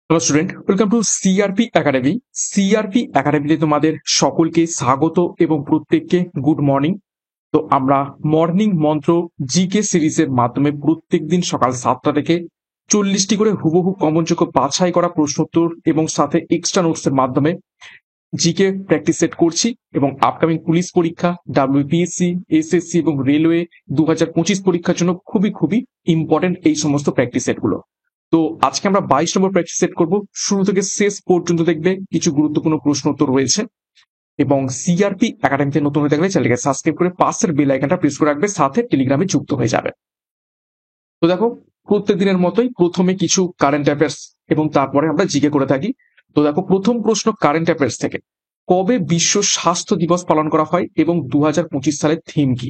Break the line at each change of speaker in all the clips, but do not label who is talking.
Hello student, welcome to CRP academy. CRP একাডেমিতে তোমাদের সকলকে স্বাগত এবং প্রত্যেককে গুড মর্নিং। তো আমরা মর্নিং মন্ত্র জিকে সিরিজের মাধ্যমে প্রত্যেকদিন সকাল 7টা থেকে 40টি করে হুবহু কমনযোগ্য বাছাই করা প্রশ্নোত্তর এবং সাথে এক্সট্রা নোটসের মাধ্যমে জিকে প্র্যাকটিস সেট করছি এবং আপকামিং পুলিশ পরীক্ষা, ডাব্লিউপিএসসি, এসএসসি এবং রেলওয়ে 2025 পরীক্ষার জন্য খুবই খুবই ইম্পর্টেন্ট এই সমস্ত প্র্যাকটিস সেটগুলো। তো আজকে আমরা 22 নম্বর প্র্যাকটিস সেট করব। শুরু থেকে শেষ পর্যন্ত দেখবে কিছু গুরুত্বপূর্ণ প্রশ্ন উত্তর রয়েছে এবং সিআরপি একাডেমিতে নতুন হয়ে থাকলে চ্যানেলকে সাবস্ক্রাইব করে পাশের বেল আইকনটা প্রেস করে রাখবে, সাথে টেলিগ্রামে যুক্ত হয়ে যাবে। তো দেখো, প্রত্যেক দিনের মতোই প্রথমে কিছু কারেন্ট অ্যাফেয়ার্স এবং তারপরে আমরা জিকে করে থাকি। তো দেখো, প্রথম প্রশ্ন কারেন্ট অ্যাফেয়ার্স থেকে, কবে বিশ্ব স্বাস্থ্য দিবস পালন করা হয় এবং 2025 সালের থিম কি?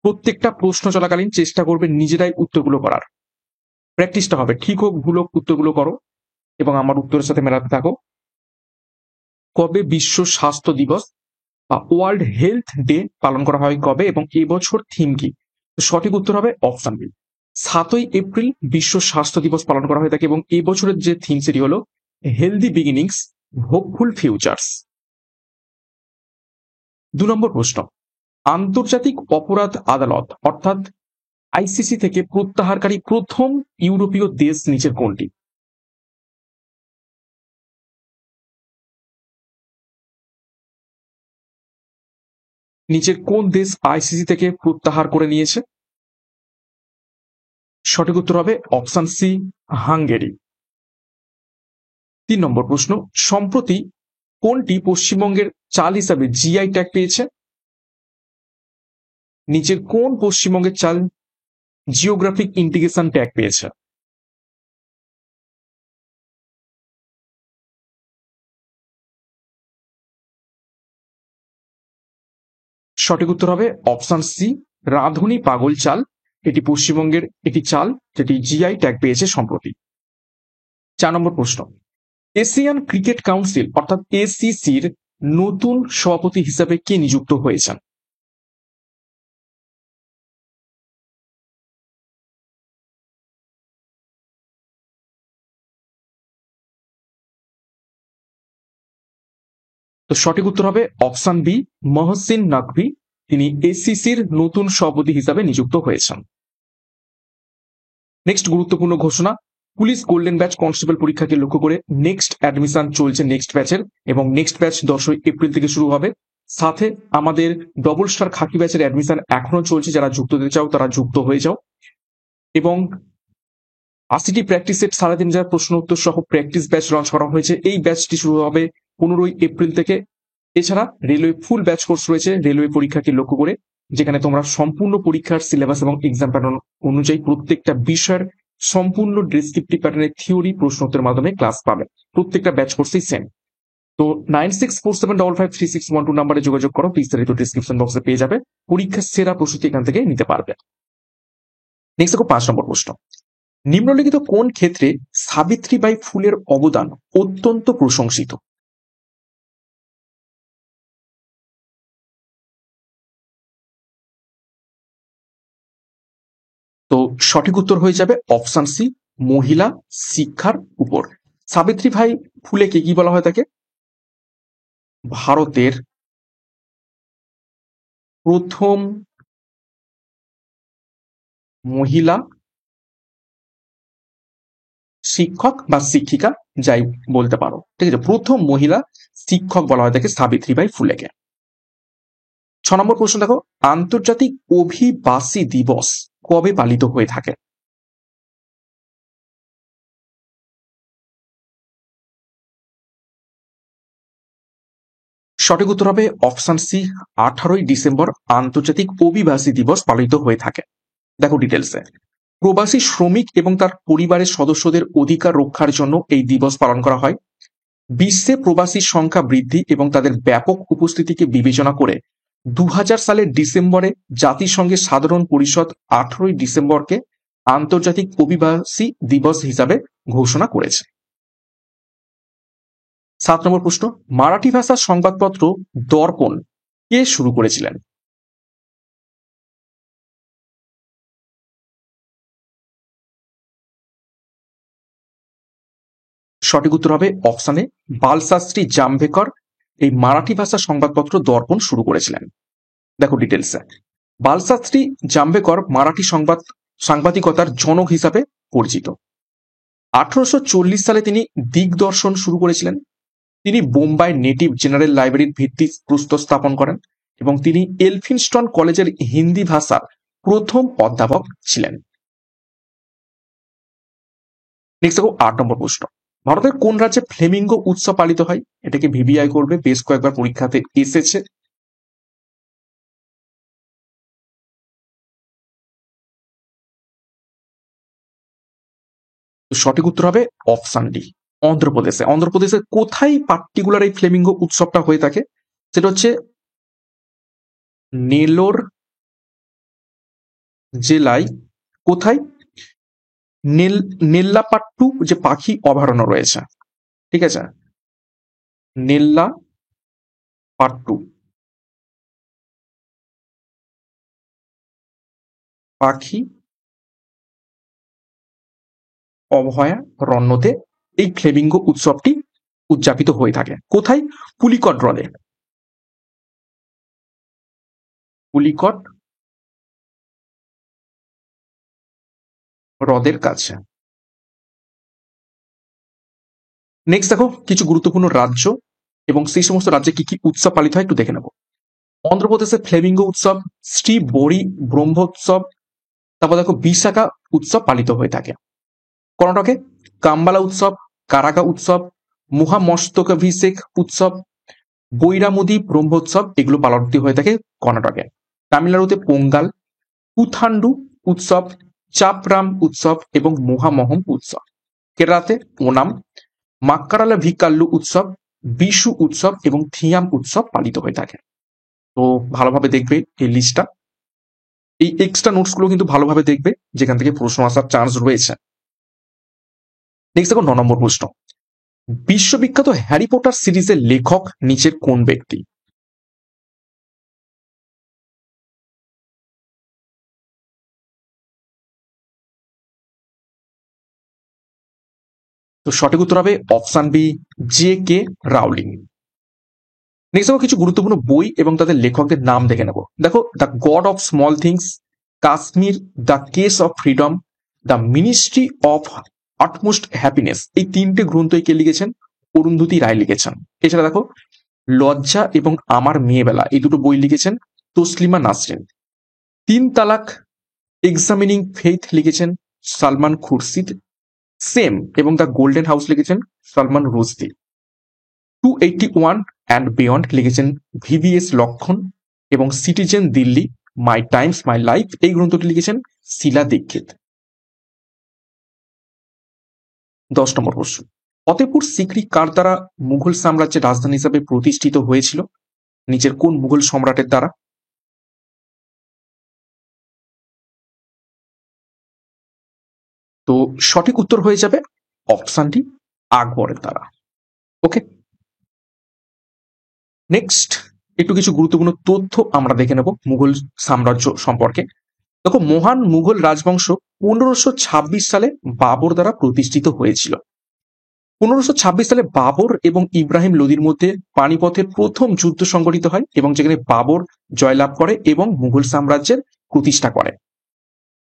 প্রত্যেকটা প্রশ্ন চলাকালীন চেষ্টা করবে নিজেরাই উত্তরগুলো করার। প্র্যাকটিসটা হবে, ঠিক হোক ভুল হোক উত্তরগুলো করো এবং আমার উত্তরের সাথে মেলাতে থাকো। কবে বিশ্ব স্বাস্থ্য দিবস বা ওয়ার্ল্ড হেলথ ডে পালন করা হয় কবে এবং এবছর থিম কি? সঠিক উত্তর হবে অপশন বি, 7ই এপ্রিল বিশ্ব স্বাস্থ্য দিবস পালন করা হয়ে থাকে এবং এবছরের যে থিম সেটি হলো হেলদি বিগিনিংস, হোপফুল ফিউচার্স। 2 নম্বর প্রশ্ন, আন্তর্জাতিক অপরাধ আদালত অর্থাৎ আইসিসি থেকে প্রত্যাহারকারী প্রথম ইউরোপীয় দেশ নিচের কোনটি? নিচের কোন দেশ আইসিসি থেকে প্রত্যাহার করে নিয়েছে? সঠিক উত্তর হবে অপশন সি, হাঙ্গেরি। 3 নম্বর প্রশ্ন, সম্প্রতি কোনটি পশ্চিমবঙ্গের চাল হিসাবে জিআই ট্যাগ পেয়েছে? নিচের কোন পশ্চিমবঙ্গের চাল জিওগ্রাফিক ইন্ডিকেশন ট্যাগ পেয়েছে? সঠিক উত্তর হবে অপশন সি, রাঁধুনি পাগল চাল। এটি পশ্চিমবঙ্গের একটি চাল যেটি জিআই ট্যাগ পেয়েছে সম্প্রতি। 4 নম্বর প্রশ্ন, এশিয়ান ক্রিকেট কাউন্সিল অর্থাৎ এসিসির নতুন সভাপতি হিসাবে কে নিযুক্ত হয়েছেন? তো সঠিক উত্তর হবে অপশন বি, মহসিন নকভি। তিনি এসিসির নতুন সভাপতি হিসাবে নিযুক্ত হয়েছেন। নেক্সট গুরুত্বপূর্ণ ঘোষণা, পুলিশ গোল্ডেন ব্যাচ কনস্টেবল পরীক্ষাকে লক্ষ্য করে নেক্সট অ্যাডমিশন চলছে নেক্সট ব্যাচের এবং নেক্সট ব্যাচ 10ই এপ্রিল থেকে শুরু হবে। সাথে আমাদের ডবল স্টার খাকি ব্যাচের অ্যাডমিশন এখনো চলছে, যারা যুক্ত হতে চাও তারা যুক্ত হয়ে যাও। এবং 80টি প্র্যাকটিস সেট সারাদিন যারা প্রশ্ন উত্তর সহ প্র্যাকটিস ব্যাচ লঞ্চ করা হয়েছে, এই ব্যাচটি শুরু হবে 15ই এপ্রিল থেকে। এছাড়া রেলওয়ে ফুল ব্যাচ কোর্স রয়েছে রেলওয়ে পরীক্ষাকে লক্ষ্য করে, যেখানে তোমরা সম্পূর্ণ পরীক্ষার সিলেবাস এবং এক্সাম প্যাটার্ন অনুযায়ী প্রত্যেকটা বিষয়ের সম্পূর্ণ ডেসক্রিপটিভ প্যাটার্নের থিওরি প্রশ্নোত্তরের মাধ্যমে ক্লাস পাবে। প্রত্যেকটা ব্যাচ কোর্সেই সেম। তো 9647553612 নাম্বারে যোগাযোগ করো, বিস্তারিত ডিসক্রিপশন বক্সে পেয়ে যাবে। পরীক্ষার সেরা প্রস্তুতি এখান থেকে নিতে পারবে। নেক্সট দেখো 5 নম্বর প্রশ্ন, নিম্নলিখিত কোন ক্ষেত্রে সাবিত্রীবাই ফুলের অবদান অত্যন্ত প্রশংসিত? তো সঠিক উত্তর হয়ে যাবে অপশন সি, মহিলা শিক্ষার উপর। সাবিত্রীবাই ফুলেকে কি বলা হয় থাকে? ভারতের প্রথম মহিলা শিক্ষক বা শিক্ষিকা, যাই বলতে পারো, ঠিক আছে, প্রথম মহিলা শিক্ষক বলা হয় থাকে সাবিত্রীবাই ফুলেকে। 6 নম্বর প্রশ্ন দেখো, আন্তর্জাতিক অভিবাসী দিবস কবে পালিত হয়ে থাকে? সঠিক উত্তর হবে অপশন সি, 18ই ডিসেম্বর আন্তর্জাতিক অভিবাসী দিবস পালিত হয়ে থাকে। দেখো ডিটেলসে, প্রবাসী শ্রমিক এবং তার পরিবারের সদস্যদের অধিকার রক্ষার জন্য এই দিবস পালন করা হয়। বিশ্বে প্রবাসীর সংখ্যা বৃদ্ধি এবং তাদের ব্যাপক উপস্থিতিকে বিবেচনা করে 2000 সালের ডিসেম্বরে জাতিসংঘের সাধারণ পরিষদ 18ই ডিসেম্বরকে আন্তর্জাতিক অভিবাসী দিবস হিসাবে ঘোষণা করেছে। 7 নম্বর প্রশ্ন, মারাঠি ভাষার সংবাদপত্র দর্পণ কে শুরু করেছিলেন? সঠিক উত্তর হবে অপশানে বালশাস্ত্রী জাম্ভেকর এই মারাঠি ভাষা সংবাদপত্র দর্পণ শুরু করেছিলেন। দেখো ডিটেলসে, বালশাস্ত্রী জাম্ভেকর মারাঠি সাংবাদিকতার জনক হিসাবে পরিচিত। 1840 সালে তিনি দিগদর্শন শুরু করেছিলেন। তিনি বোম্বাই নেটিভ জেনারেল লাইব্রেরির ভিত্তি প্রস্তর স্থাপন করেন এবং তিনি এলফিনস্টন কলেজের হিন্দি ভাষার প্রথম অধ্যাপক ছিলেন। নেক্সট দেখো 8 নম্বর প্রশ্ন, ভারতের কোন রাজ্যে ফ্লেমিঙ্গো উৎসব পালিত হয়? এটাকে ভিভিআই করবে, বেশ কয়েকবার পরীক্ষাতে এসেছে। সঠিক উত্তর হবে অপশন ডি, অন্ধ্রপ্রদেশে। অন্ধ্রপ্রদেশের কোথায় পার্টিকুলার এই ফ্লেমিঙ্গো উৎসবটা হয়ে থাকে? সেটা হচ্ছে নেলোর জেলায়। কোথায়? নেল্লাপাট্টু যে পাখি অভয়ারণ্য রয়েছে, ঠিক আছে, নেল্লাপাট্টু পাখি অভয়ারণ্যতে এই ফ্লেমিঙ্গো উৎসবটি উদযাপিত হয়ে থাকে। কোথায়? পুলিকট হ্রদে। পুলিকট হ্রদের কাছে। নেক্সট দেখো কিছু গুরুত্বপূর্ণ রাজ্য এবং সেই সমস্ত রাজ্যে কি কি উৎসব পালিত হয় একটু দেখে নেব। অন্ধ্রপ্রদেশে ফ্লেমিঙ্গো উৎসব, শ্রী বড়ি ব্রহ্মোৎসব, তারপর দেখো বিশাখা উৎসব পালিত হয়ে থাকে। কর্ণাটকে কাম্বালা উৎসব, কারাকা উৎসব, মহামস্তকাভিষেক উৎসব, বৈরামুদি ব্রহ্মোৎসব এগুলো পালিত হয়ে থাকে কর্ণাটকে। তামিলনাড়ুতে পোঙ্গাল, পুথান্ডু উৎসব, চাপরাম উৎসব এবং মহামহম উৎসব। কেরালাতে ওনাম, মাক্কারালা ভিকাল্লু উৎসব, বিশু উৎসব এবং থিয়াম উৎসব পালিত হয়ে থাকে। তো ভালোভাবে দেখবে এই লিস্টটা, এই এক্সট্রা নোটসগুলো কিন্তু ভালোভাবে দেখবে, যেখান থেকে প্রশ্ন আসার চান্স রয়েছে। নেক্সট দেখো 9 নম্বর প্রশ্ন, বিশ্ববিখ্যাত হ্যারি পটার সিরিজের লেখক নিচের কোন ব্যক্তি? তো সঠিক উত্তর হবে option B, J K Rowling. Next দেখো কিছু গুরুত্বপূর্ণ বই এবং তাদের লেখকদের নাম দেখে নেব। দেখো the god of small things, Kashmir, the case of freedom, the ministry of utmost happiness, এই তিনটে গ্রন্থই কে লিখেছেন? অরুন্ধতী রায় লিখেছেন। এছাড়া দেখো লজ্জা এবং আমার মেয়েবেলা এই দুটো বই লিখেছেন তসলিমা নাসরিন। 3 তালাক, এক্সামিনিং ফেইথ লিখেছেন সালমান খুরশিদ। সেম এবং দ্য গোল্ডেন হাউস লিখেছেন সালমান রুশদি। 281 অ্যান্ড বিয়ন্ড লিখেছেন ভিভিএস লক্ষণ এবং citizen Delhi, my times my life এই গ্রন্থটি লিখেছেন শিলা দীক্ষিত। 10 নম্বর প্রশ্ন, ফতেপুর সিক্রি কার দ্বারা মুঘল সাম্রাজ্যের রাজধানী হিসাবে প্রতিষ্ঠিত হয়েছিল? নিচের কোন মুঘল সম্রাটের দ্বারা? তো সঠিক উত্তর হয়ে যাবে অপশনটি আকবরের দ্বারা। ওকে, নেক্সট একটু কিছু গুরুত্বপূর্ণ তথ্য আমরা দেখে নেব মুঘল সাম্রাজ্য সম্পর্কে। দেখো মহান মুঘল রাজবংশ 1526 সালে বাবর দ্বারা প্রতিষ্ঠিত হয়েছিল। 1526 সালে বাবর এবং ইব্রাহিম লোদির মধ্যে পানিপথের প্রথম যুদ্ধ সংঘটিত হয় এবং যেখানে বাবর জয়লাভ করে এবং মুঘল সাম্রাজ্যের প্রতিষ্ঠা করে।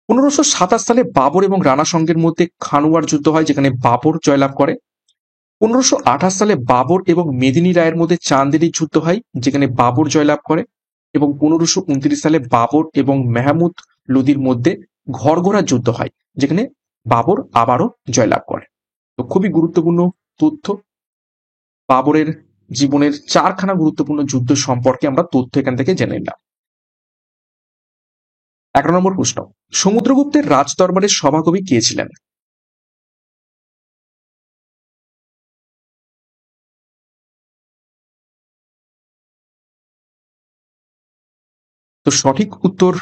1527 সালে বাবর এবং রানা সঙ্গের মধ্যে খানুয়ার যুদ্ধ হয়, যেখানে বাবর জয়লাভ করে। 1528 সালে বাবর এবং মেদিনী রায়ের মধ্যে চান্দেরির যুদ্ধ হয়, যেখানে বাবর জয়লাভ করে। এবং 1529 সালে বাবর এবং মেহমুদ লোদির মধ্যে ঘরঘোড়ার যুদ্ধ হয়, যেখানে বাবর আবারও জয়লাভ করে। তো খুবই গুরুত্বপূর্ণ তথ্য, বাবরের জীবনের 4খানা গুরুত্বপূর্ণ যুদ্ধ সম্পর্কে আমরা তথ্য এখান থেকে জেনে নিলাম। 11 নম্বর প্রশ্ন, সমুদ্রগুপ্তের রাজদরবারের সভাকবি কে ছিলেন? তো সঠিক উত্তর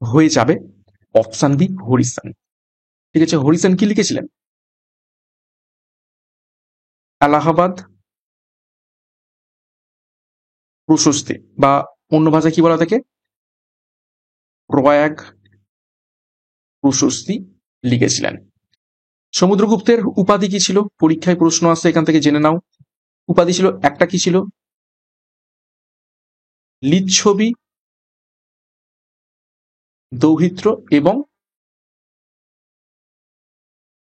হয়ে যাবে অপশন বি, হরিসেন। ঠিক আছে, হরিসেন কি লিখেছিলেন? এলাহাবাদ প্রশস্তি, বা অন্য ভাষায় কি বলা থাকে, প্রয়াগ প্রশস্তি লিখেছিলেন। সমুদ্রগুপ্তের উপাধি কি ছিল? পরীক্ষায় প্রশ্ন আসছে, এখান থেকে জেনে নাও। উপাধি ছিল একটা, কি ছিল? লিচ্ছবি, দৌহিত্র এবং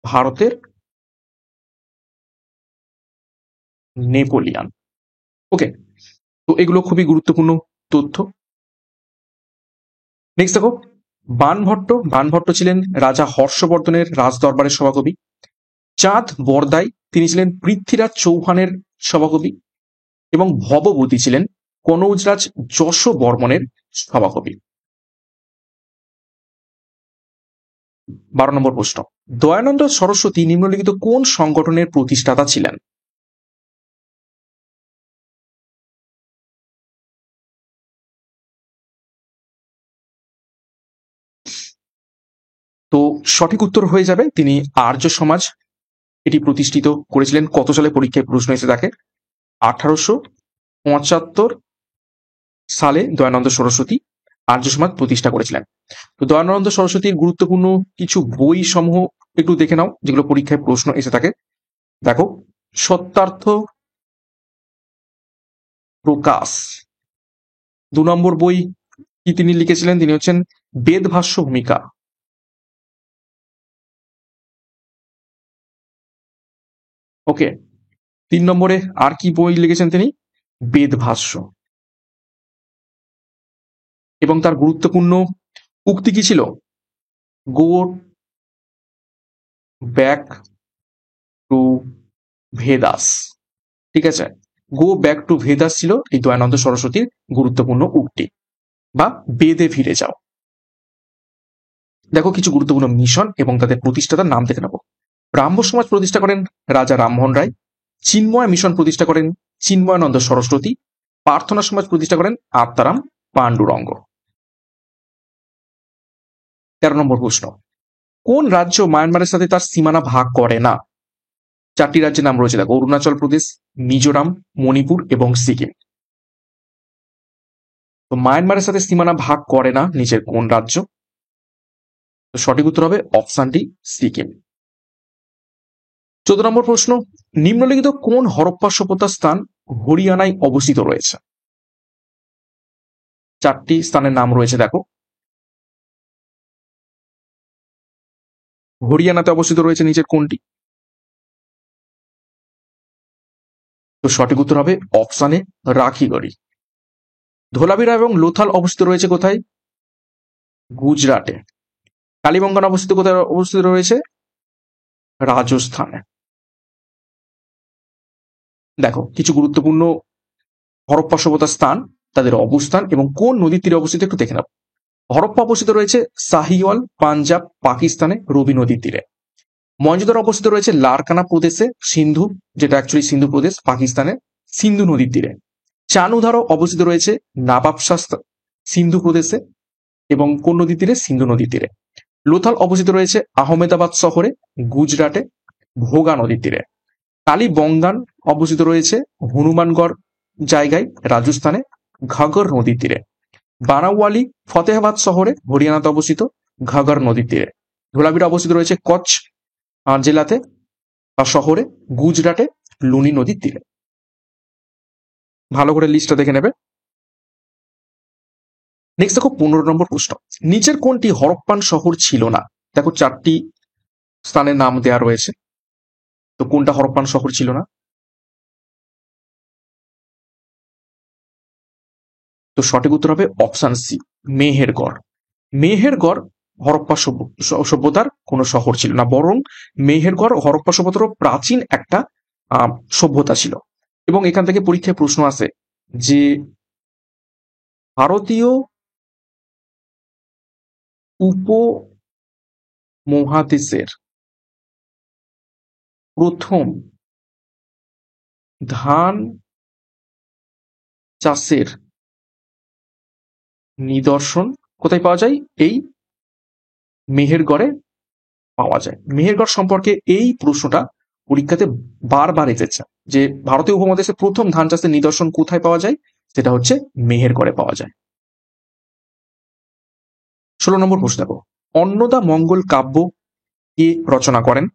ভারতের নেপোলিয়ান। ওকে, তো এগুলো খুবই গুরুত্বপূর্ণ তথ্য। নেক্সট দেখো, বাণভট্ট ছিলেন রাজা হর্ষবর্ধনের রাজদরবারের সভাকবি। চাঁদ বরদাই, তিনি ছিলেন পৃথ্বীরাজ চৌহানের সভাকবি। এবং ভবভূতি ছিলেন কনৌজরাজ যশ বর্মনের সভাকবি। 12 নম্বর প্রশ্ন, দয়ানন্দ সরস্বতী নিম্নলিখিত কোন সংগঠনের প্রতিষ্ঠাতা ছিলেন? তো সঠিক উত্তর হয়ে যাবে তিনি আর্য সমাজ এটি প্রতিষ্ঠিত করেছিলেন। কত সালে পরীক্ষায় প্রশ্ন এসে থাকে? 1875 সালে দয়ানন্দ সরস্বতী আর্য সমাজ প্রতিষ্ঠা করেছিলেন। তো দয়ানন্দ সরস্বতীর গুরুত্বপূর্ণ কিছু বই সমূহ একটু দেখে নাও, যেগুলো পরীক্ষায় প্রশ্ন এসে থাকে। দেখো, সত্যার্থ প্রকাশ। 2 নম্বর বই কি তিনি লিখেছিলেন? তিনি হচ্ছেন বেদভাষ্য ভূমিকা। ওকে, 3 নম্বরে আর কি বই লিখেছেন তিনি? বেদভাষ্য। এবং তার গুরুত্বপূর্ণ উক্তি কি ছিল? Go back to Vedas. ঠিক আছে, গো ব্যাক টু ভেদাস ছিল এই দয়ানন্দ সরস্বতীর গুরুত্বপূর্ণ উক্তি, বা বেদে ফিরে যাও। দেখো, কিছু গুরুত্বপূর্ণ মিশন এবং তাদের প্রতিষ্ঠাতার নাম দেখে নেব। ব্রাহ্ম সমাজ প্রতিষ্ঠা করেন রাজা রামমোহন রায়। চিন্ময় মিশন প্রতিষ্ঠা করেন চিন্ময়ানন্দ সরস্বতী। প্রার্থনা সমাজ প্রতিষ্ঠা করেন আত্মারাম পাণ্ডুরঙ্গ। 13 নম্বর প্রশ্ন, কোন রাজ্য মায়ানমারের সাথে তার সীমানা ভাগ করে না? 4টি রাজ্যের নাম রয়েছে, দেখো, অরুণাচল প্রদেশ, মিজোরাম, মণিপুর এবং সিকিম। তো মায়ানমারের সাথে সীমানা ভাগ করে না নিচের কোন রাজ্য? তো সঠিক উত্তর হবে অপশন ডি, সিকিম। 14 নম্বর প্রশ্ন, নিম্নলিখিত কোন হরপ্পা সভ্যতার স্থান হরিয়ানায় অবস্থিত রয়েছে? 4টি স্থানের নাম রয়েছে, দেখো। হরিয়ানাতে অবস্থিত রয়েছে নিচের কোনটি? তো সঠিক উত্তর হবে অপশন এ, রাখিগড়ি। ধোলাবিরা এবং লোথাল অবস্থিত রয়েছে কোথায়? গুজরাটে। কালীবঙ্গান অবস্থিত কোথায় অবস্থিত রয়েছে? রাজস্থানে। দেখো, কিছু গুরুত্বপূর্ণ হরপ্পা সভ্যতার স্থান, তাদের অবস্থান এবং কোন নদীর তীরে অবস্থিত একটু দেখে নাও। হরপ্পা অবস্থিত রয়েছে সাহিওয়াল, পাঞ্জাব, পাকিস্তানে রবি নদীর তীরে। মহেঞ্জোদারো অবস্থিত রয়েছে লারকানা প্রদেশে, সিন্ধু, যেটা অ্যাকচুয়ালি সিন্ধু প্রদেশ, পাকিস্তানে সিন্ধু নদীর তীরে। চানুধারো অবস্থিত রয়েছে নবাবশাহ সিন্ধু প্রদেশে এবং কোন নদীর তীরে? সিন্ধু নদীর তীরে। লোথাল অবস্থিত রয়েছে আহমেদাবাদ শহরে, গুজরাটে, ভোগা নদীর তীরে। কালীবঙ্গান অবস্থিত রয়েছে হনুমানগড় জায়গায়, রাজস্থানে, ঘাগর নদীর তীরে। বানাওয়ালি ফতেহাবাদ শহরে, হরিয়ানাতে অবস্থিত, ঘাগর নদীর তীরে। ধোলাবিরা অবস্থিত রয়েছে কচ্ছ জেলাতে বা শহরে, গুজরাটে, লুনি নদীর তীরে। ভালো করে লিস্টটা দেখে নেবে। নেক্সট দেখো, 15 নম্বর প্রশ্ন, নিচের কোনটি হরপ্পান শহর ছিল না? দেখো, 4টি স্থানের নাম দেওয়া রয়েছে, তো কোনটা হরপ্পান শহর ছিল না? তো সঠিক উত্তর হবে অপশন সি, মেহেরগড়। মেহেরগড় হরপ্পা সভ্যতার কোন শহর ছিল না, বরং মেহেরগড় হরপ্পা সভ্যতার প্রাচীন একটা সভ্যতা ছিল। এবং এখান থেকে পরীক্ষায় প্রশ্ন আসে যে ভারতীয় উপমহাদেশের প্রথম ধান চাষের নিদর্শন কোথায় পাওয়া যায়? এই মেহেরগড়ে পাওয়া যায়। মেহেরগড় সম্পর্কে এই প্রশ্নটা পরীক্ষাতে বারবার এসেছে, যে ভারতীয় উপমহাদেশে প্রথম ধান চাষের নিদর্শন কোথায় পাওয়া যায়? সেটা হচ্ছে মেহেরগড়ে পাওয়া যায়। 16 নম্বর প্রশ্ন দেখো, অন্নদা মঙ্গল কাব্য কে রচনা করেন?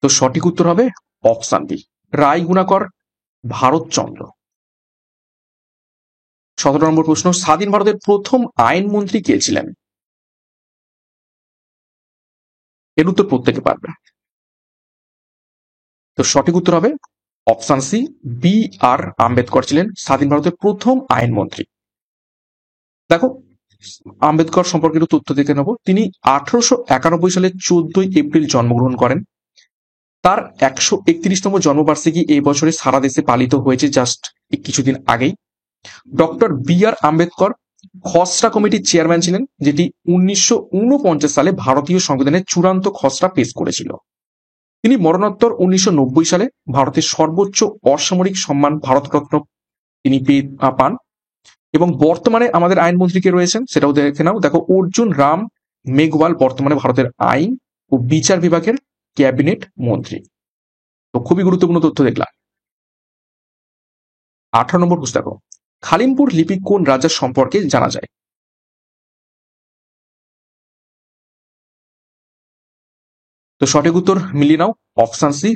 তো সঠিক উত্তর হবে অপশন বি, রায় গুণাকর ভারতচন্দ্র। 17 নম্বর প্রশ্ন, স্বাধীন ভারতের প্রথম আইনমন্ত্রী কে ছিলেন? এর উত্তর প্রত্যেকে পারবে। তো সঠিক উত্তর হবে অপশন সি, বি আর আম্বেদকর ছিলেন স্বাধীন ভারতের প্রথম আইনমন্ত্রী। দেখো, আম্বেদকর সম্পর্কে একটু তথ্য দেখে নেব। তিনি 1891 সালে 14 এপ্রিল জন্মগ্রহণ করেন। তার 131তম জন্মবার্ষিকী এই বছরে সারা দেশে পালিত হয়েছে জাস্ট কিছুদিন আগেই। ডক্টর বি আর আম্বেদকর খসড়া কমিটির চেয়ারম্যান ছিলেন, যেটি 1949 সালে ভারতীয় সংবিধানের চূড়ান্ত খসড়া পেশ করেছিল। তিনি মরণোত্তর 1990 সালে ভারতের সর্বোচ্চ অসামরিক সম্মান ভারতরত্ন তিনি পান। এবং বর্তমানে আমাদের আইনমন্ত্রী কে রয়েছেন সেটাও দেখে নাও। দেখো, অর্জুন রাম মেঘওয়াল বর্তমানে ভারতের আইন ও বিচার বিভাগের ক্যাবিনেট মন্ত্রী। তো খুবই গুরুত্বপূর্ণ তথ্য দেখলাম। 18 নম্বর প্রশ্ন দেখো, খালিমপুর লিপি কোন রাজার সম্পর্কে জানা যায়? তো সঠিক উত্তর মিলিয়ে নাও, অপশন সি,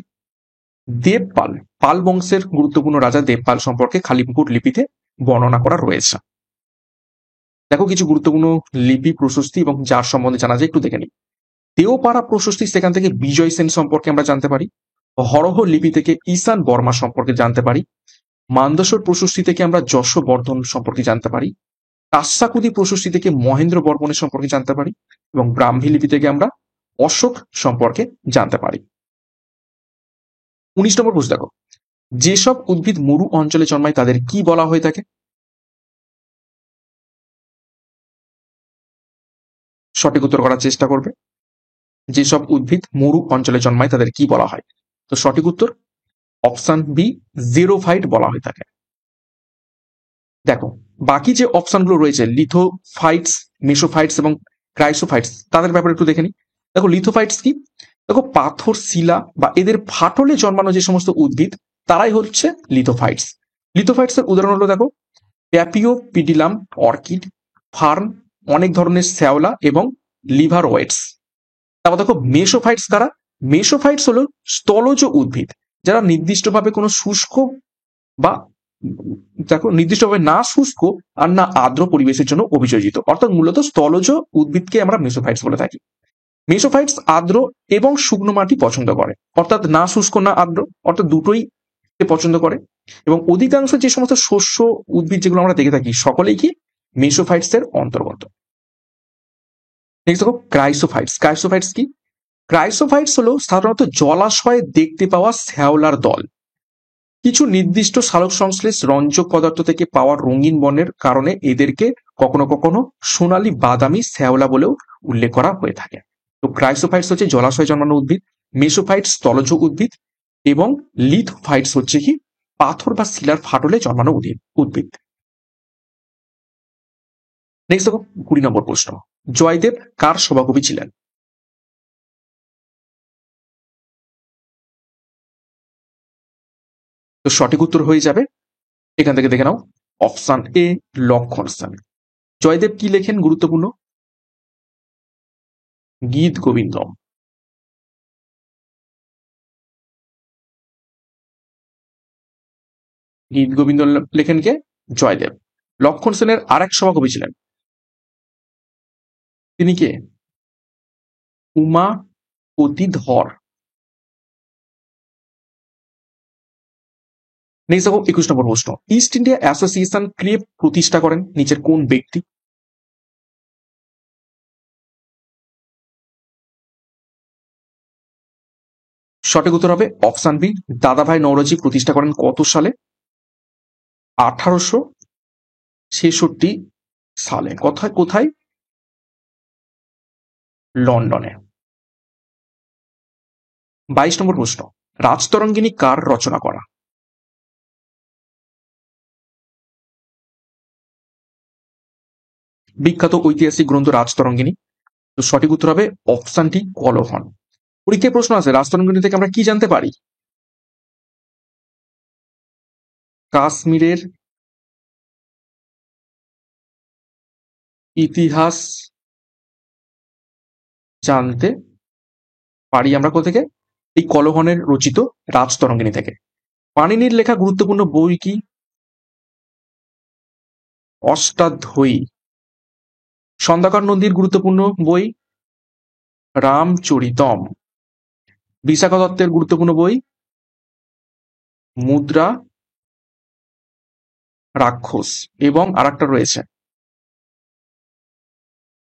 দেবপাল। পাল বংশের গুরুত্বপূর্ণ রাজা দেবপাল সম্পর্কে খালিমপুর লিপিতে বর্ণনা করা রয়েছে। দেখো, কিছু গুরুত্বপূর্ণ লিপি প্রশস্তি এবং যার সম্বন্ধে জানা যায় একটু দেখে নিই। দেওপাড়া প্রশস্তি, সেখান থেকে বিজয় সেন সম্পর্কে আমরা জানতে পারি। হরহ লিপি থেকে ঈশান বর্মা সম্পর্কে জানতে পারি। মান্দসর প্রশস্তি থেকে আমরা যশবর্ধন সম্পর্কে জানতে পারি। কাশ্যাকুদি প্রশস্তি থেকে মহেন্দ্র বর্মনের সম্পর্কে জানতে পারি। এবং ব্রাহ্মী লিপি থেকে আমরা অশোক সম্পর্কে জানতে পারি। 19 নম্বর প্রশ্ন দেখো, যেসব উদ্ভিদ মরু অঞ্চলে জন্মায় তাদের কি বলা হয়ে থাকে? সঠিক উত্তর করার চেষ্টা করবে। যেসব উদ্ভিদ মরু অঞ্চলে জন্মায় তাদের কি বলা হয়? তো সঠিক উত্তর অপশন বি, জিরোফাইট বলা হয়ে থাকে। দেখো, বাকি যে অপশনগুলো রয়েছে লিথোফাইটস, মেসোফাইটস এবং ক্রাইসোফাইটস, তাদের ব্যাপারে একটু দেখে নিই। দেখো, লিথোফাইটস কি? দেখো, পাথর শিলা বা এদের ফাটলে জন্মানো যে সমস্ত উদ্ভিদ তারাই হচ্ছে লিথোফাইটস। লিথোফাইটস এর উদাহরণ হলো, দেখো, ট্যাপিওপিডিলাম অর্কিড, ফার্ন, অনেক ধরনের শ্যাওলা এবং লিভারওয়েটস। তারপর দেখো, মেসোফাইটস দ্বারা, মেসোফাইটস হলো স্থলজ উদ্ভিদ যারা নির্দিষ্টভাবে কোনো শুষ্ক বা দেখো নির্দিষ্টভাবে না শুষ্ক আর না আর্দ্র পরিবেশের জন্য অভিযোজিত, অর্থাৎ মূলত স্থলজ উদ্ভিদকে আমরা মেসোফাইটস বলে থাকি। মেসোফাইটস আর্দ্র এবং শুকনো মাটি পছন্দ করে, অর্থাৎ না শুষ্ক না আর্দ্র, অর্থাৎ দুটোই পছন্দ করে। এবং অধিকাংশ যে সমস্ত শস্য উদ্ভিদ যেগুলো আমরা দেখে থাকি সকলেই কি মেসোফাইটস এর অন্তর্গত। নেক্সট দেখো, ক্রাইসোফাইটস। ক্রাইসোফাইটস কি? ক্রাইসোফাইটস হলো সাধারণত জলাশয়ে দেখতে পাওয়া শ্যাওলার দল। কিছু নির্দিষ্ট সালোক সংশ্লেষ রঞ্জক পদার্থ থেকে পাওয়া রঙিন বর্ণের কারণে এদেরকে কখনো কখনো সোনালী বাদামি শ্যাওলা বলেও উল্লেখ করা হয়ে থাকে। তো ক্রাইসোফাইটস হচ্ছে জলাশয়ে জন্মানো উদ্ভিদ, মেসোফাইটস স্থলজ উদ্ভিদ এবং লিথোফাইটস হচ্ছে কি পাথর বা শিলার ফাটলে জন্মানো উদ্ভিদ। নেক্সট দেখো, 20 নম্বর প্রশ্ন, জয়দেব কার সভাকবি ছিলেন? তো সঠিক উত্তর হয়ে যাবে, এখান থেকে দেখে নাও, অপশন এ, লক্ষণ সেন। জয়দেব কি লেখেন গুরুত্বপূর্ণ? গীত গোবিন্দম। গীত গোবিন্দ লেখেন কে? জয়দেব। লক্ষণ সেনের আরেক সভাকবি ছিলেন, তিনি কে? উমাপতি ধর। নেক্সট দেখো, 21 নম্বর প্রশ্ন, ইস্ট ইন্ডিয়া অ্যাসোসিয়েশন কে প্রতিষ্ঠা করেন? নিচের কোন ব্যক্তি? সঠিক উত্তর হবে অপশন বি, দাদাভাই নওরোজি প্রতিষ্ঠা করেন কত সালে? 1866 সালে। কোথায় কোথায়? লন্ডনে। 22 নম্বর প্রশ্ন, রাজতরঙ্গিনী কার রচনা করা? বিখ্যাত ঐতিহাসিক গ্রন্থ রাজতরঙ্গিনী। তো সঠিক উত্তর হবে অপশনটি কলহন। পরীক্ষায় প্রশ্ন আছে, রাজতরঙ্গিনী থেকে আমরা কি জানতে পারি? কাশ্মীরের ইতিহাস জানতে পারি আমরা কোথা থেকে? এই কলহনের রচিত রাজতরঙ্গিনী থেকে। পাণিনির লেখা গুরুত্বপূর্ণ বই কি? অষ্টাধ্যায়ী। সন্ধ্যাকর নন্দীর গুরুত্বপূর্ণ বই রামচরিতম। বিশাখা দত্তের গুরুত্বপূর্ণ বই মুদ্রা রাক্ষস, এবং আরেকটা রয়েছে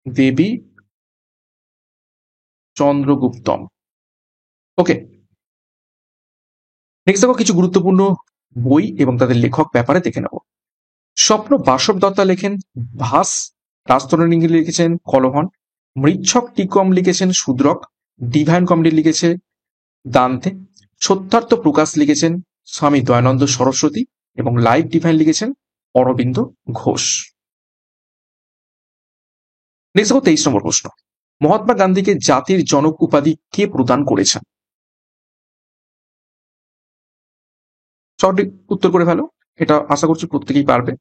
দেবী চন্দ্রগুপ্তম। ওকে, নেক্সট দেখো কিছু গুরুত্বপূর্ণ বই এবং তাদের লেখক ব্যাপারে দেখে নেব। স্বপ্ন বাসব দত্তা লেখেন ভাস, রাজতরঙ্গিনী লিখেছেন কলহন, মৃচ্ছক টিকম লিখেছেন শূদ্রক, ডিভাইন কমেডি লিখেছে দান্তে, সত্যার্থ প্রকাশ লিখেছেন স্বামী দয়ানন্দ সরস্বতী, এবং লাইফ ডিভাইন লিখেছেন অরবিন্দ ঘোষ। নেক্সট দেখো 23 নম্বর প্রশ্ন। মহাত্মা গান্ধীকে জাতির জনক উপাধি কে প্রদান করেছেন? সঠিক উত্তর করে ফেলো, এটা আশা করছি প্রত্যেকেই পারবে।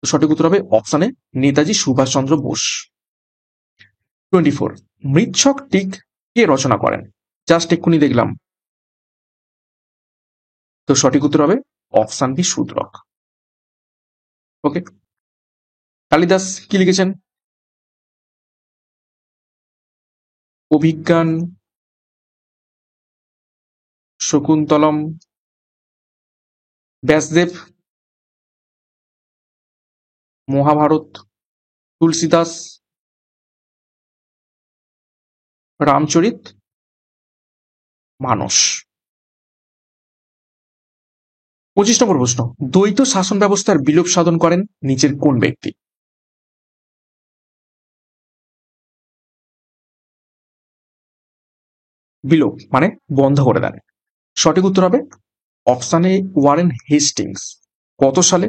সঠিক উত্তর হবে অপশানে নেতাজি সুভাষচন্দ্র বোস। 24, মৃচ্ছক টিক কে রচনা করেন? জাস্ট এক্ষুনি দেখলাম। তো সঠিক উত্তর হবে অপশান বি শূদ্রক। ওকে, কালিদাস কি লিখেছেন? অভিজ্ঞান, শকুন্তলম, ব্যাসদেব, মহাভারত, তুলসীদাস, রামচরিত মানস। 25 নম্বর প্রশ্ন। দ্বৈত শাসন ব্যবস্থার বিলোপ সাধন করেন নিচের কোন ব্যক্তি? বিলোপ মানে বন্ধ করে দেন। সঠিক উত্তর হবে অপশানে ওয়ারেন হেস্টিংস। কত সালে?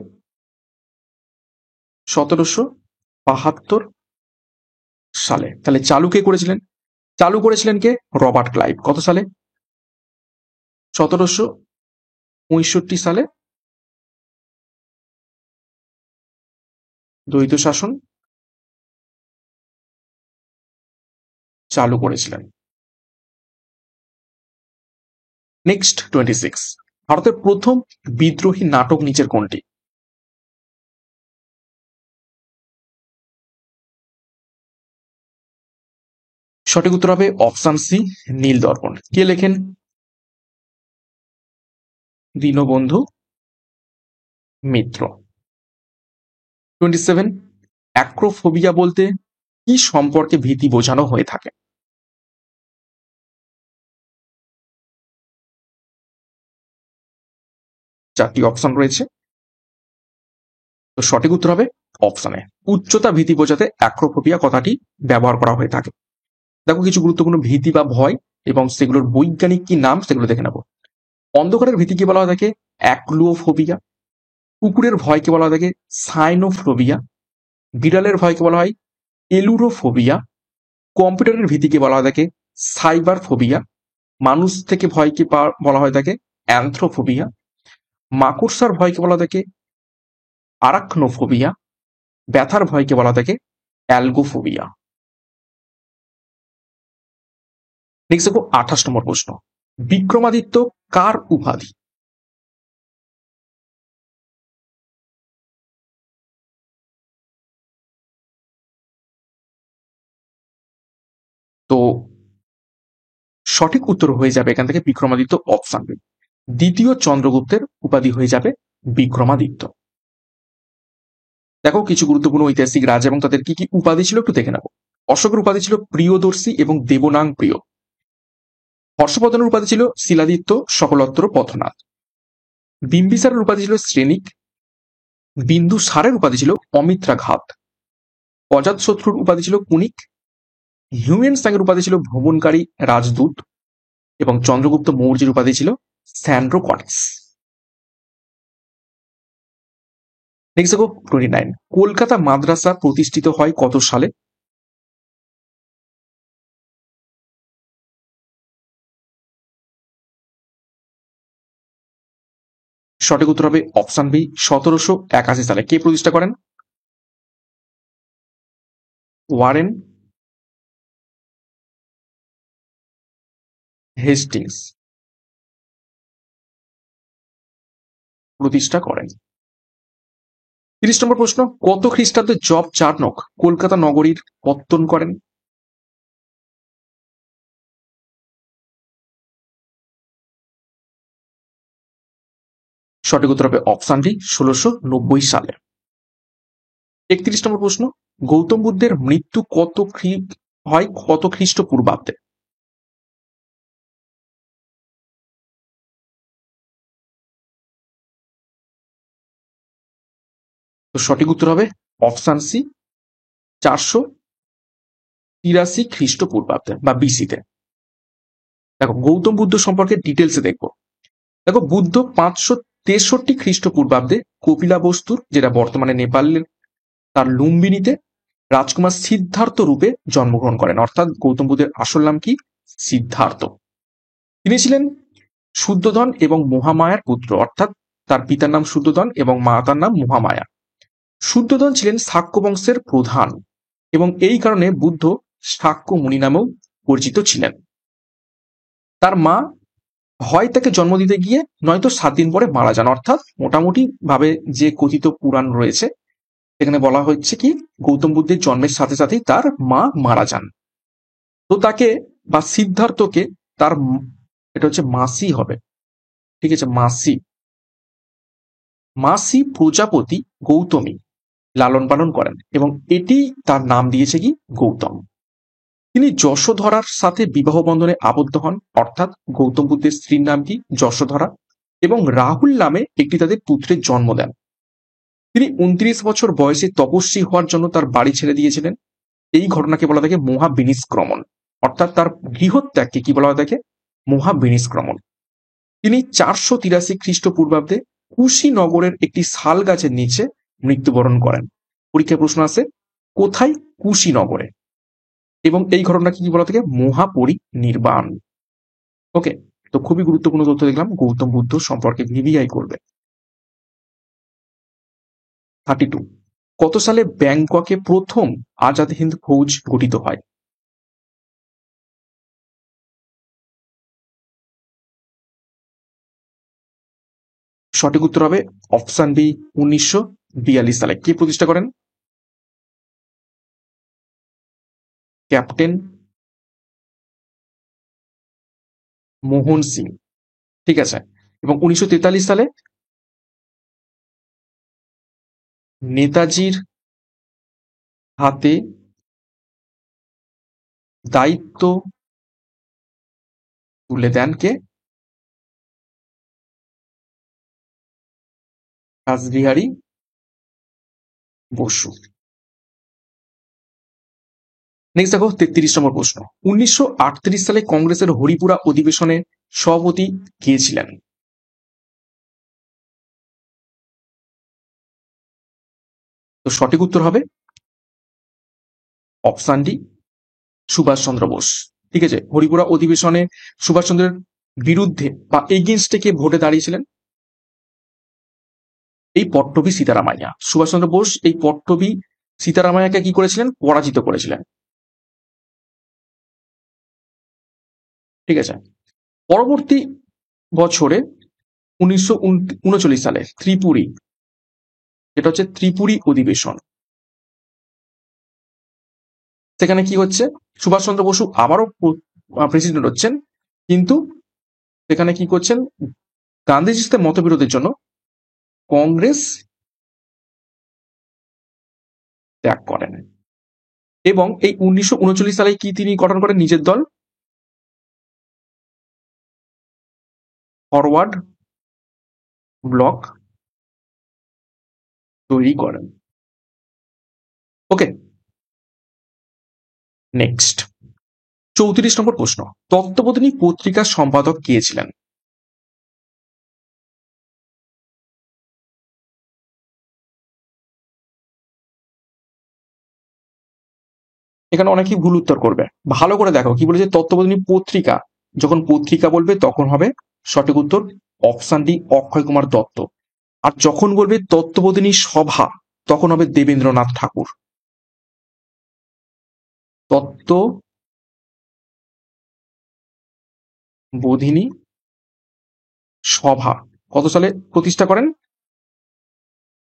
1772 সালে। তাহলে চালু কে করেছিলেন? চালু করেছিলেন কে? Robert Clive. কত সালে? 1765 সালে দ্বৈত শাসন চালু করেছিলেন। নেক্সট 26, ভারতের প্রথম বিদ্রোহী নাটক নিচের কোনটি? সঠিক উত্তর হবে অপশন সি নীল দর্পণ। কে লেখেন? দীনবন্ধু মিত্র। 27, অ্যাক্রোফোবিয়া বলতে কি সম্পর্কে ভীতি বোঝানো হয়ে থাকে? চারটি অপশন রয়েছে, তো সঠিক উত্তর হবে অপশনে উচ্চতা ভীতি বোঝাতে অ্যাক্রোফোবিয়া কথাটি ব্যবহার করা হয়ে থাকে। দেখো কিছু গুরুত্বপূর্ণ ভীতি বা ভয় এবং সেগুলোর বৈজ্ঞানিক কি নাম সেগুলো দেখে নেব। অন্ধকারের ভীতিকে বলা হয়ে থাকে অ্যাক্লুওফোবিয়া, কুকুরের ভয়কে বলা হয়ে থাকে সাইনোফোবিয়া, বিড়ালের ভয়কে বলা হয় এলুরোফোবিয়া, কম্পিউটারের ভীতিকে বলা হয়ে থাকে সাইবার ফোবিয়া, মানুষ থেকে ভয়কে বলা হয়ে থাকে অ্যান্থ্রোফোবিয়া, মাকড়সার ভয়কে বলা থাকে আরাকনোফোবিয়া, ব্যথার ভয়কে বলা থাকে অ্যালগোফোবিয়া। নেক্সট দেখো 28 নম্বর প্রশ্ন। বিক্রমাদিত্য কার উপাধি? তো সঠিক উত্তর হয়ে যাবে এখান থেকে বিক্রমাদিত্য অপশন বি। দ্বিতীয় চন্দ্রগুপ্তের উপাধি হয়ে যাবে বিক্রমাদিত্য। দেখো কিছু গুরুত্বপূর্ণ ঐতিহাসিক রাজা এবং তাদের কি কি উপাধি ছিল একটু দেখে নেব। অশোকের উপাধি ছিল প্রিয়দর্শী এবং দেবনাং প্রিয়। হর্ষবর্ধনের উপাধি ছিল শিলাদিত্য সকলত্র পথনাথ। বিম্বিসারের উপাধি ছিল শ্রেণিক। বিন্দুসারের উপাধি ছিল অমিত্রাঘাত। অজাতশত্রুর উপাধি ছিল কুনিক। হিউয়েন সাংয়ের উপাধি ছিল ভ্রমণকারী রাজদূত। এবং চন্দ্রগুপ্ত মৌর্যের উপাধি ছিল স্যান্ড্রোকনিস। নেক্সট দেখো 29, কলকাতা মাদ্রাসা প্রতিষ্ঠিত হয় কত সালে? সঠিক উত্তর হবে অপশন বি 1781 সালে। কে প্রতিষ্ঠা করেন? Warren Hastings. প্রতিষ্ঠা করেন। 30 নম্বর প্রশ্ন, কত খ্রিস্টাব্দে জব চার্নক কলকাতা নগরীর পত্তন করেন? সঠিক উত্তর হবে অপশন ডি 1690 সালে। 31 নম্বর প্রশ্ন, গৌতম বুদ্ধের মৃত্যু কত খ্রিস্টপূর্বাব্দে? তো সঠিক উত্তর হবে অপশন সি 483 খ্রিস্টপূর্বাব্দে বা বিসিতে। দেখো গৌতম বুদ্ধ সম্পর্কে ডিটেলসে দেখবো। দেখো বুদ্ধ 563 খ্রিস্টপূর্বাব্দে কপিলাবস্তুর, যেটা বর্তমানে নেপালের, তার লুম্বিনীতে রাজকুমার সিদ্ধার্থ রূপে জন্মগ্রহণ করেন। অর্থাৎ গৌতম বুদ্ধের আসল নাম কি? সিদ্ধার্থ। তিনি ছিলেন শুদ্ধোধন এবং মহামায়ার পুত্র, অর্থাৎ তার পিতার নাম শুদ্ধোধন এবং মাতার নাম মহামায়া। শুদ্ধোধন ছিলেন শাক্য বংশের প্রধান এবং এই কারণে বুদ্ধ শাক্য মুনি নামেও পরিচিত ছিলেন। তার মা হয় তাকে জন্ম দিতে গিয়ে নয়তো 7 দিন পরে মারা যান। অর্থাৎ মোটামুটি ভাবে যে কথিত পুরাণ রয়েছে সেখানে বলা হচ্ছে কি গৌতম বুদ্ধের জন্মের সাথে সাথেই তার মা মারা যান। তো তাকে বা সিদ্ধার্থকে তার এটা হচ্ছে মাসি হবে, ঠিক আছে, মাসি মাসি প্রজাপতি গৌতমী লালন পালন করেন এবং এটি তার নাম দিয়েছে কি গৌতম। তিনি যশোধরার সাথে বিবাহ বন্ধনে আবদ্ধ হন, অর্থাৎ গৌতম বুদ্ধের স্ত্রীর নাম কি যশোধরা, এবং রাহুল নামে একটি তাদের পুত্রের জন্ম দেন। তিনি 29 বছর বয়সে তপস্বী হওয়ার জন্য তার বাড়ি ছেড়ে দিয়েছিলেন। এই ঘটনাকে বলা থাকে মহাবিনিষ্ক্রমণ, অর্থাৎ তার গৃহত্যাগকে কি বলা হয় থাকে মহাবিনিষ্ক্রমণ। তিনি 483 খ্রিস্টপূর্বাব্দে কুশীনগরের একটি শাল গাছের নিচে মৃত্যুবরণ করেন। পরীক্ষায় প্রশ্ন আছে কোথায়? কুশীনগরে। এবং এই ঘটনাকে কি বলা থাকে মহাপরিনির্বাণ। ওকে, তো খুবই গুরুত্বপূর্ণ তথ্য দেখলাম গৌতম বুদ্ধ সম্পর্কে ভিভিআই করবে। 32, কত সালে ব্যাংককে প্রথম আজাদ হিন্দ ফৌজ গঠিত হয়? সঠিক উত্তর হবে অপশন বি 1942 সালে। কে প্রতিষ্ঠা করেন? ক্যাপ্টেন মোহন সিং, ঠিক আছে। এবং 1943 সালে নেতাজির হাতে দায়িত্ব তুলে দেন কে? রাসবিহারী বসু। নেক্সট দেখো 33 নম্বর প্রশ্ন, 1938 সালে কংগ্রেসের হরিপুরা অধিবেশনে সভাপতি কে ছিলেন? তো সঠিক উত্তর হবে অপশন ডি সুভাষচন্দ্র বোস, ঠিক আছে। হরিপুরা অধিবেশনে সুভাষচন্দ্রের বিরুদ্ধে বা এগেনস্টে কে ভোটে দাঁড়িয়েছিলেন? এই পট্টভি সীতারামাইয়া। সুভাষচন্দ্র বোস এই পট্টভি সীতারামাইয়াকে কি করেছিলেন? পরাজিত করেছিলেন, ঠিক আছে। পরবর্তী বছরে 1939 সালে ত্রিপুরী, যেটা হচ্ছে ত্রিপুরী অধিবেশন, সেখানে কি হচ্ছে সুভাষচন্দ্র বসু আবারও প্রেসিডেন্ট হচ্ছেন, কিন্তু সেখানে কি করছেন গান্ধীজির সাথে মতবিরোধের জন্য কংগ্রেস ত্যাগ করেন এবং এই 1939 সালে কি তিনি গঠন করেন নিজের দল ফরওয়ার্ড ব্লক তৈরি করেন। ওকে, নেক্সট 34 নম্বর প্রশ্ন, তত্ত্ববোধিনী পত্রিকার সম্পাদক কে ছিলেন? এখানে অনেকেই ভুল উত্তর করবে, ভালো করে দেখো কি বলেছে। তত্ত্ববোধিনী পত্রিকা, যখন পত্রিকা বলবে তখন হবে সঠিক উত্তর অপশন ডি অক্ষয় কুমার দত্ত। আর যখন বলবে তত্ত্ববোধিনী সভা তখন হবে দেবেন্দ্রনাথ ঠাকুর। তত্ত্ববোধিনী সভা কত সালে প্রতিষ্ঠা করেন?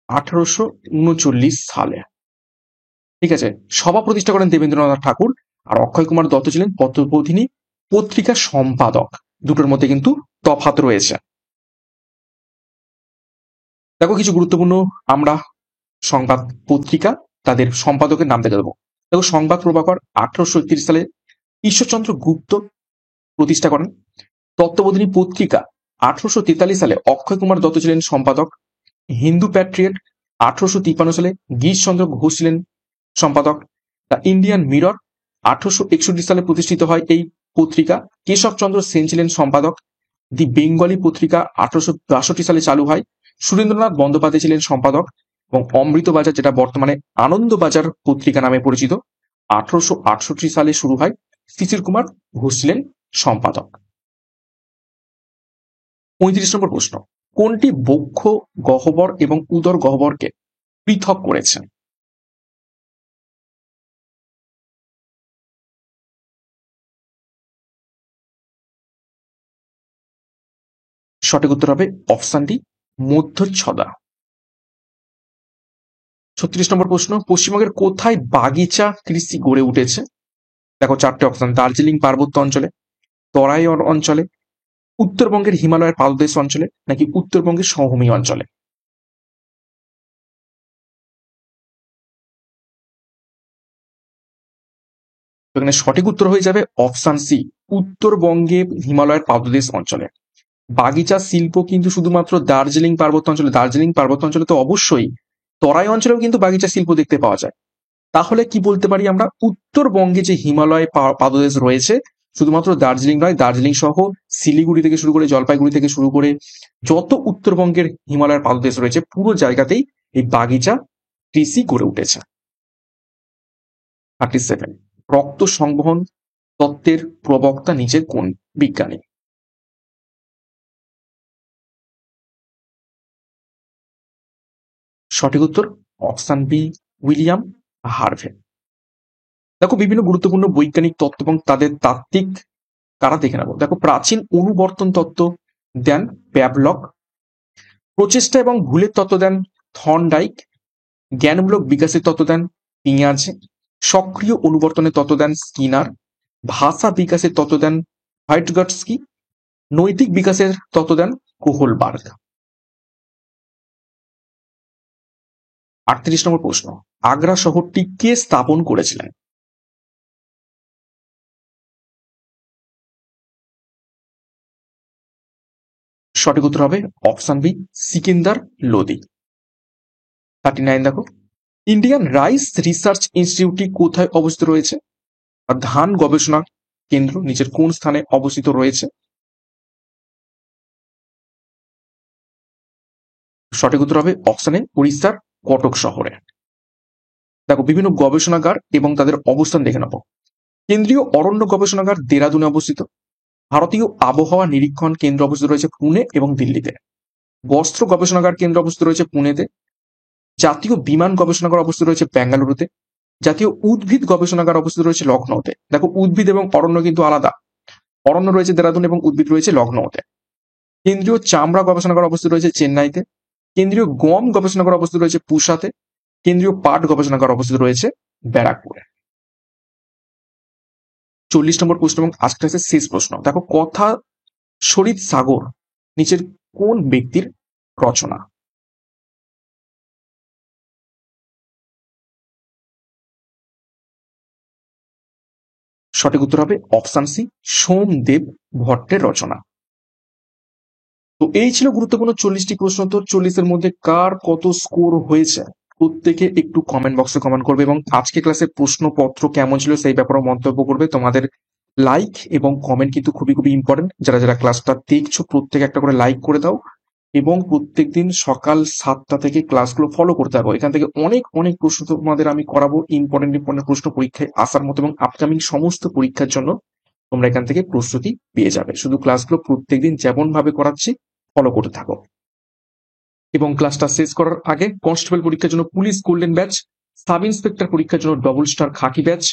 1839 সালে। ঠিক আছে। সভা প্রতিষ্ঠা করেন দেবেন্দ্রনাথ ঠাকুর। আর অক্ষয় কুমার দত্ত ছিলেন পত্রবোধিনী পত্রিকা সম্পাদক। দুটোর মধ্যে কিন্তু তফাৎ রয়েছে। দেখো কিছু গুরুত্বপূর্ণ আমরা সংবাদ পত্রিকা তাদের সম্পাদকের নাম দেখে দেবো। দেখো সংবাদ প্রভাকর 1831 সালে ঈশ্বরচন্দ্র গুপ্ত প্রতিষ্ঠা করেন। তত্ত্ববোধিনী পত্রিকা 1843 সালে অক্ষয় কুমার দত্ত ছিলেন সম্পাদক। হিন্দু প্যাট্রিয়ট 1853 সালে গিরিশচন্দ্র ঘোষ ছিলেন সম্পাদক। দ্য ইন্ডিয়ান মিরর 1861 সালে প্রতিষ্ঠিত হয় এই পত্রিকা। কেশবচন্দ্র সেন ছিলেন সম্পাদক। দি বেঙ্গলি পত্রিকা 1862 সালে চালু হয়। সুরেন্দ্রনাথ বন্দ্যোপাধ্যায় ছিলেন সম্পাদক। এবং অমৃতবাজার, যেটা বর্তমানে আনন্দবাজার পত্রিকা নামে পরিচিত, 1868 সালে শুরু হয়। শিশির কুমার ঘোষ ছিলেন সম্পাদক। 35 নম্বর প্রশ্ন, কোনটি বক্ষ গহ্বর এবং উদর গহ্বরকে পৃথক করেছে? সঠিক উত্তর হবে অপশন ডি, মধ্যচ্ছদা। 36 নম্বর প্রশ্ন, পশ্চিমবঙ্গের কোথায় বাগিচা কৃষি গড়ে উঠেছে? দেখো চারটে অপশন, দার্জিলিং পার্বত্য অঞ্চলে, তরাই অঞ্চলে, উত্তরবঙ্গের হিমালয়ের পাদদেশ অঞ্চলে, নাকি উত্তরবঙ্গের সমভূমি অঞ্চলে? তো এখানে সঠিক উত্তর হয়ে যাবে অপশন সি, উত্তরবঙ্গে হিমালয়ের পাদদেশ অঞ্চলে। বাগিচা শিল্প কিন্তু শুধুমাত্র দার্জিলিং পার্বত্য অঞ্চলে, দার্জিলিং পার্বত্য অঞ্চলে তো অবশ্যই, তরাই অঞ্চলেও কিন্তু বাগিচা শিল্প দেখতে পাওয়া যায়। তাহলে কি বলতে পারি আমরা, উত্তরবঙ্গে যে হিমালয় পাদদেশ রয়েছে, শুধুমাত্র দার্জিলিং নয়, দার্জিলিং সহ শিলিগুড়ি থেকে শুরু করে, জলপাইগুড়ি থেকে শুরু করে যত উত্তরবঙ্গের হিমালয়ের পাদদেশ রয়েছে, পুরো জায়গাতেই এই বাগিচা কৃষি গড়ে উঠেছে। 37, রক্ত সংবহন তত্ত্বের প্রবক্তা নিচের কোন বিজ্ঞানী? সঠিক উত্তর অপশন বি, উইলিয়াম হার্ভে। দেখো বিভিন্ন গুরুত্বপূর্ণ বৈজ্ঞানিক তত্ত্ব এবং তাদের তাত্ত্বিক কারা দেখে নেবো। দেখো প্রাচীন অনুবর্তন তত্ত্ব দেন প্যাভলক। প্রচেষ্টা এবং ভুলের তত্ত্ব দেন থর্নডাইক। জ্ঞানমূলক বিকাশের তত্ত্ব দেন পিয়াজে। সক্রিয় অনুবর্তনের তত্ত্ব দেন স্কিনার। ভাষা বিকাশের তত্ত্ব দেন হাইটগটস্কি। নৈতিক বিকাশের তত্ত্ব দেন কোহলবার্গ। 38 নম্বর প্রশ্ন, আগ্রা শহরটি কে স্থাপন করেছিলেন? সঠিক উত্তর হবে অপশন বি, সিকিন্দার লোদি। 39 দেখো, ইন্ডিয়ান রাইস রিসার্চ ইনস্টিটিউটটি কোথায় অবস্থিত রয়েছে? আর ধান গবেষণা কেন্দ্র নিচের কোন স্থানে অবস্থিত রয়েছে? সঠিক উত্তর হবে অপশনে উড়িষ্যার কটক শহরে। দেখো বিভিন্ন গবেষণাগার এবং তাদের অবস্থান দেখে নেব। কেন্দ্রীয় অরণ্য গবেষণাগার দেরাদুনে অবস্থিত। ভারতীয় আবহাওয়া নিরীক্ষণ কেন্দ্র অবস্থিত রয়েছে পুনে এবং দিল্লিতে। বস্ত্র গবেষণাগার কেন্দ্র অবস্থিত রয়েছে পুনেতে। জাতীয় বিমান গবেষণাগার অবস্থিত রয়েছে বেঙ্গালুরুতে। জাতীয় উদ্ভিদ গবেষণাগার অবস্থিত রয়েছে লখনৌতে। দেখো উদ্ভিদ এবং অরণ্য কিন্তু আলাদা, অরণ্য রয়েছে দেরাদুন এবং উদ্ভিদ রয়েছে লখনৌতে। কেন্দ্রীয় চামড়া গবেষণাগার অবস্থিত রয়েছে চেন্নাইতে। কেন্দ্রীয় গম গবেষণাগার অবস্থিত রয়েছে পুসাতে। কেন্দ্রীয় পাট গবেষণাগার অবস্থিত রয়েছে ব্যারাকপুরে। 40 নম্বর প্রশ্ন এবং আজকের শেষ প্রশ্ন, দেখো কথা শরীর সাগর নিচের কোন ব্যক্তির রচনা? সঠিক উত্তর হবে অপশন সি, সোমদেব ভট্টের রচনা। তো এই ছিল গুরুত্বপূর্ণ 40টি প্রশ্ন। তো 40-এর মধ্যে কার কত স্কোর হয়েছে প্রত্যেকে একটু কমেন্ট বক্সে কমেন্ট করবে এবং আজকে ক্লাসের প্রশ্নপত্র কেমন ছিল সেই ব্যাপারে মন্তব্য করবে। তোমাদের লাইক এবং কমেন্ট কিন্তু খুবই খুবই ইম্পর্টেন্ট। যারা যারা ক্লাসটা দেখছো প্রত্যেকে একটা করে লাইক করে দাও এবং প্রত্যেকদিন সকাল 7টা থেকে ক্লাসগুলো ফলো করতে হবে। এখান থেকে অনেক অনেক প্রশ্ন তোমাদের আমি করাবো, ইম্পর্টেন্ট ইম্পর্টেন্ট প্রশ্ন পরীক্ষায় আসার মতো এবং আপকামিং সমস্ত পরীক্ষার জন্য তোমরা এখান থেকে প্রস্তুতি পেয়ে যাবে। শুধু ক্লাসগুলো প্রত্যেকদিন যেমন ভাবে করাচ্ছি ফলো করতে থাকো। এবং ক্লাসটা শেষ করার আগে কনস্টেবল পরীক্ষার জন্য police golden batch, sub inspector পরীক্ষার জন্য ডবল স্টার খাকি ব্যাচ,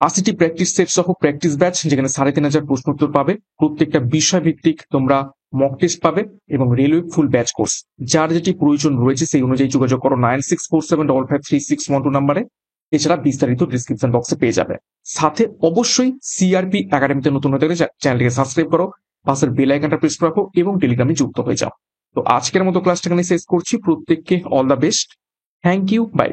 80টি প্র্যাকটিস সেট সহ প্র্যাকটিস ব্যাচ যেখানে 3500 প্রশ্ন উত্তর পাবে। প্রত্যেকটা বিষয় ভিত্তিক তোমরা মক টেস্ট পাবে এবং রেলওয়ে ফুল ব্যাচ কোর্স। যার যেটি প্রয়োজন রয়েছে সেই অনুযায়ী যোগাযোগ করো 9647553612 নাম্বারে। এছাড়া বিস্তারিত ডিসক্রিপশন বক্সে পেয়ে যাবে। সাথে অবশ্যই সিআরপি একাডেমিতে নতুন হয়ে থাকলে চ্যানেলটিকে সাবস্ক্রাইব করো, পাশের বেল আইকনটা প্রেস রাখো এবং টেলিগ্রামে যুক্ত হয়ে যাও। তো আজকের মতো ক্লাসটা এখানে শেষ করছি। প্রত্যেককে all the best. Thank you, by.